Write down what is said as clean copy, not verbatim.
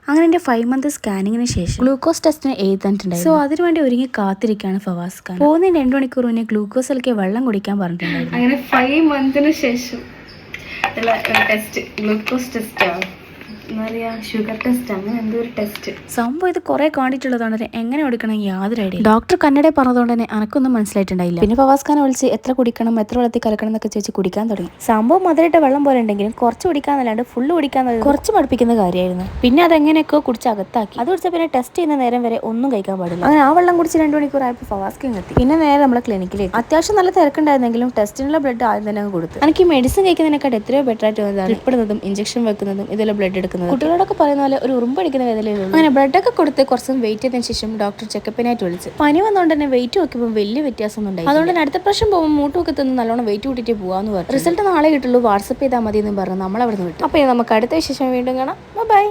അങ്ങനെ എൻ്റെ 5 month സ്കാനിങ്ങിന് ശേഷം ഗ്ലൂക്കോസ് ടെസ്റ്റിന് എഴുതാനിട്ടുണ്ടായിരുന്നു. സോ അതിനുവേണ്ടി ഒരുങ്ങി കാത്തിരിക്കുകയാണ് ഫവാസ് ഖാൻ. പോകുന്നതിന് 2 മണിക്കൂർ മുന്നേ ഗ്ലൂക്കോസ് ഇളക്കി വെള്ളം കുടിക്കാൻ പറഞ്ഞിട്ടുണ്ടായിരുന്നു. അങ്ങനെ 5 months ശേഷം ഉള്ള ടെസ്റ്റ് ഗ്ലൂക്കോസ് ടെസ്റ്റാണ്, എന്താ പറയുക, ഷുഗർ ടെസ്റ്റ്, അങ്ങനെ എന്തോ ഒരു ടെസ്റ്റ്. സംഭവം ഇത് കുറെ കാണിട്ടുള്ളതാണ്, എങ്ങനെ കൊടുക്കണം യാതൊരു ഐഡിയ. ഡോക്ടർ കന്നഡ പറഞ്ഞതുകൊണ്ട് തന്നെ അനക്കൊന്നും മനസ്സിലായിട്ടുണ്ടായില്ല. പിന്നെ ഫവാസ് ഖാനെ വിളിച്ച് എത്ര കുടിക്കണം, എത്ര വെള്ളത്തിൽ കലക്കണം എന്നൊക്കെ ചോദിച്ച് കുടിക്കാൻ തുടങ്ങി. സംഭവം മധുരമായിട്ട് വെള്ളം പോലെ ഉണ്ടെങ്കിലും കുറച്ച് കുടിക്കാന്നല്ലാണ്ട് ഫുള്ള് കുടിക്കാന്ന് കുറച്ച് മടുപ്പിക്കുന്ന കാര്യമായിരുന്നു. പിന്നെ അതെങ്ങനെയൊക്കെ കുടിച്ച് അകത്താക്കി. അത് കുടിച്ചാൽ പിന്നെ ടെസ്റ്റ് ചെയ്യുന്ന നേരം വരെ ഒന്നും കഴിക്കാൻ പാടില്ല. അങ്ങനെ ആ വെള്ളം കുടിച്ച് 2 മണിക്കൂർ ആയപ്പോൾ ഫവാസ് ഖാൻ എത്തി. പിന്നെ നേരെ നമ്മളെ ക്ലിനിക്കിലേക്ക്. അത്യാവശ്യം നല്ല തിരക്കുണ്ടായിരുന്നെങ്കിലും ടെസ്റ്റിനുള്ള ബ്ലഡ് ആദ്യം തന്നെ കൊടുത്തു. എനിക്ക് ഈ മെഡിസിൻ കഴിക്കുന്നതിനെക്കാട്ട് എത്രയോ ബെറ്റർ ആയിട്ട് തോന്നുന്നതാണ് ഇടുന്നതും ഇഞ്ചക്ഷൻ വെക്കുന്നതും ഇതെല്ലാം ബ്ലഡ് എടുക്കുന്നത്. കുട്ടികളോടൊക്കെ പറയുന്ന പോലെ ഒരു ഉറുമ്പടിക്കുന്ന വേദനയുള്ളൂ. അങ്ങനെ ബ്ലഡൊക്കെ കൊടുത്ത് കുറച്ചും വെയിറ്റ് ചെയ്തതിനു ശേഷം ഡോക്ടർ ചെക്കപ്പിനായിട്ട് വിളിച്ചു. പനി വന്നുകൊണ്ട് തന്നെ വെയിറ്റ് നോക്കിയപ്പോൾ വലിയ വ്യത്യാസം ഉണ്ടായി. അതുകൊണ്ട് അടുത്ത പ്രാവശ്യം പോകുമ്പോൾ മൂട്ടൊക്കെ തിന്ന് നല്ലോണം വെയിറ്റ് കൂട്ടിയിട്ട് പോകാന്ന് പറഞ്ഞു. റിസൾട്ട് നാളെ കിട്ടുള്ളൂ, വാട്സപ്പ് ചെയ്താൽ മതി എന്ന് പറഞ്ഞു നമ്മൾ അവിടെ നിന്ന് വിട്ടു. അപ്പോൾ നമുക്ക് അടുത്ത വിശേഷം വീണ്ടും കാണാം. ബൈ.